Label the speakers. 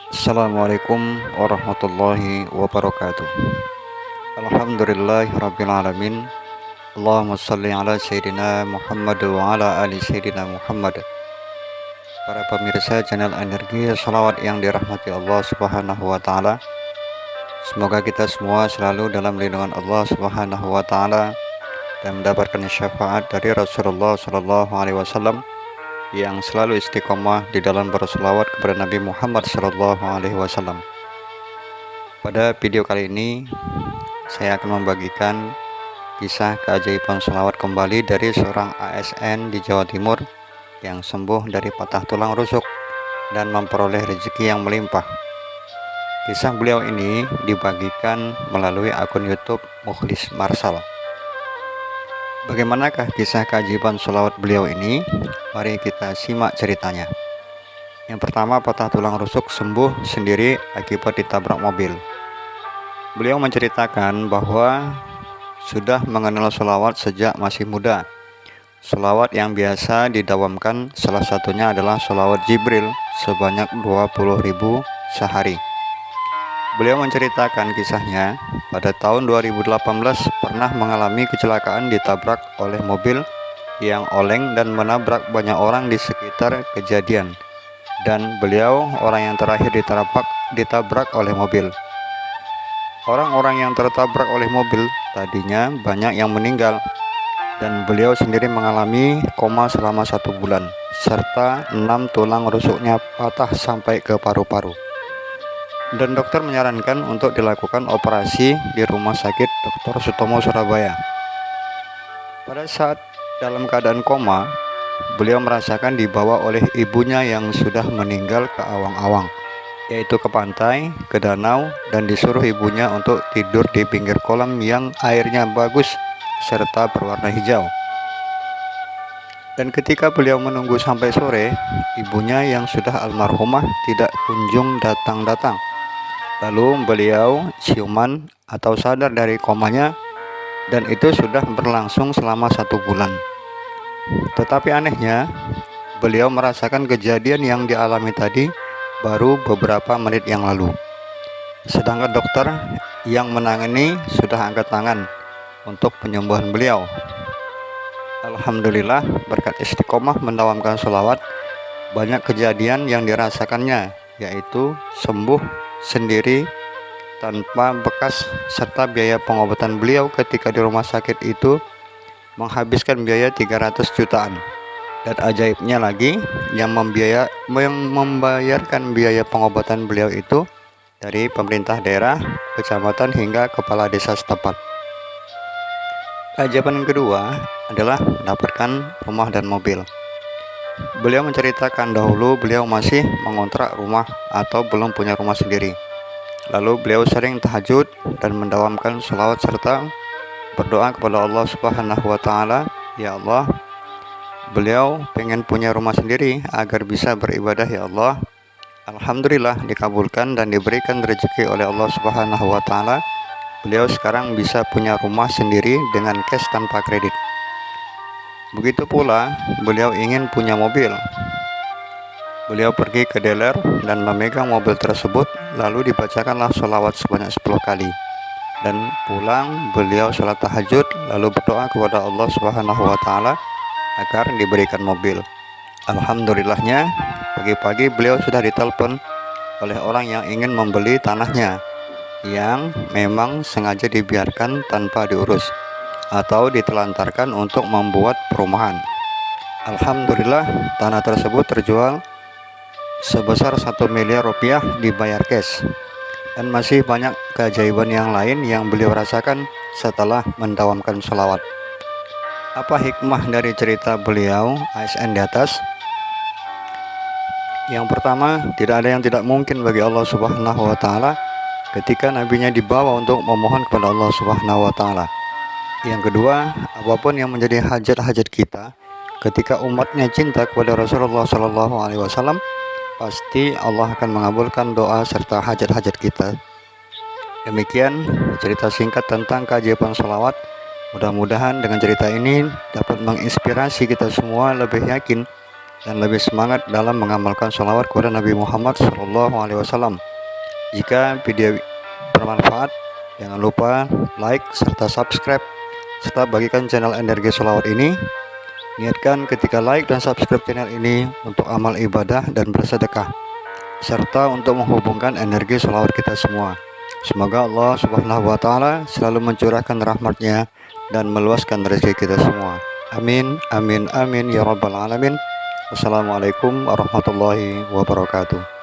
Speaker 1: Assalamualaikum warahmatullahi wabarakatuh. Alhamdulillahirrabbilalamin. Allahumma salli ala Sayyidina Muhammad wa ala ali Sayyidina Muhammad. Para pemirsa channel Energi Salawat yang dirahmati Allah Subhanahu wa ta'ala, semoga kita semua selalu dalam lindungan Allah Subhanahu wa ta'ala dan mendapatkan syafaat dari Rasulullah Sallallahu Alaihi Wasallam yang selalu istiqomah di dalam berselawat kepada Nabi Muhammad Sallallahu Alaihi Wasallam. Pada video kali ini saya akan membagikan kisah keajaiban selawat kembali dari seorang ASN di Jawa Timur yang sembuh dari patah tulang rusuk dan memperoleh rezeki yang melimpah. Kisah beliau ini dibagikan melalui akun YouTube Mukhlis Marsal. Bagaimanakah kisah keajaiban selawat beliau ini? Mari kita simak ceritanya. Yang pertama, patah tulang rusuk sembuh sendiri akibat ditabrak mobil. Beliau menceritakan bahwa sudah mengenal selawat sejak masih muda. Selawat yang biasa didawamkan salah satunya adalah selawat Jibril sebanyak 20.000 sehari. Beliau menceritakan kisahnya pada tahun 2018 pernah mengalami kecelakaan ditabrak oleh mobil yang oleng dan menabrak banyak orang di sekitar kejadian, dan beliau orang yang terakhir ditabrak oleh mobil. Orang-orang yang tertabrak oleh mobil tadinya banyak yang meninggal, dan beliau sendiri mengalami koma selama 1 bulan, serta 6 tulang rusuknya patah sampai ke paru-paru. Dan dokter menyarankan untuk dilakukan operasi di Rumah Sakit Dr. Sutomo Surabaya. Pada saat dalam keadaan koma, beliau merasakan dibawa oleh ibunya yang sudah meninggal ke awang-awang, yaitu ke pantai, ke danau, dan disuruh ibunya untuk tidur di pinggir kolam yang airnya bagus serta berwarna hijau. Dan ketika beliau menunggu sampai sore, ibunya yang sudah almarhumah tidak kunjung datang-datang. Lalu beliau siuman atau sadar dari komanya, dan itu sudah berlangsung selama 1 bulan. Tetapi anehnya, beliau merasakan kejadian yang dialami tadi baru beberapa menit yang lalu. Sedangkan dokter yang menangani sudah angkat tangan untuk penyembuhan beliau. Alhamdulillah, berkat istiqomah mendawamkan sholawat, banyak kejadian yang dirasakannya, yaitu sembuh sendiri tanpa bekas, serta biaya pengobatan beliau ketika di rumah sakit itu menghabiskan biaya 300 jutaan. Dan ajaibnya lagi, yang membayarkan biaya pengobatan beliau itu dari pemerintah daerah, kecamatan, hingga kepala desa setempat. Keajaiban yang kedua adalah mendapatkan rumah dan mobil. Beliau menceritakan dahulu beliau masih mengontrak rumah atau belum punya rumah sendiri. Lalu beliau sering tahajud dan mendawamkan sholawat serta berdoa kepada Allah Subhanahu wa ta'ala. Ya Allah, beliau pengen punya rumah sendiri agar bisa beribadah, ya Allah. Alhamdulillah dikabulkan dan diberikan rezeki oleh Allah Subhanahu wa ta'ala. Beliau sekarang bisa punya rumah sendiri dengan cash tanpa kredit. Begitu pula beliau ingin punya mobil. Beliau pergi ke dealer dan memegang mobil tersebut, lalu dibacakanlah sholawat sebanyak 10 kali. Dan pulang beliau sholat tahajud, lalu berdoa kepada Allah Subhanahu wa ta'ala agar diberikan mobil. Alhamdulillahnya, pagi-pagi beliau sudah ditelepon oleh orang yang ingin membeli tanahnya, yang memang sengaja dibiarkan tanpa diurus atau ditelantarkan untuk membuat perumahan. Alhamdulillah, tanah tersebut terjual sebesar 1 miliar rupiah, dibayar cash. Dan masih banyak keajaiban yang lain yang beliau rasakan setelah mendawamkan sholawat. Apa hikmah dari cerita beliau ASN di atas? Yang pertama, tidak ada yang tidak mungkin bagi Allah Subhanahu wa ta'ala ketika nabinya dibawa untuk memohon kepada Allah Subhanahu wa ta'ala. Yang kedua, apapun yang menjadi hajat-hajat kita, ketika umatnya cinta kepada Rasulullah Sallallahu Alaihi Wasallam, pasti Allah akan mengabulkan doa serta hajat-hajat kita. Demikian cerita singkat tentang keajaiban sholawat. Mudah-mudahan dengan cerita ini dapat menginspirasi kita semua lebih yakin dan lebih semangat dalam mengamalkan sholawat kepada Nabi Muhammad SAW. Jika video bermanfaat, jangan lupa like serta subscribe, serta bagikan channel Energi Sholawat ini. Niatkan ketika like dan subscribe channel ini untuk amal ibadah dan bersedekah, serta untuk menghubungkan energi sholawat kita semua. Semoga Allah Subhanahu wa Ta'ala selalu mencurahkan rahmatnya dan meluaskan rezeki kita semua. Amin, amin, amin ya rabbal alamin. Wassalamualaikum warahmatullahi wabarakatuh.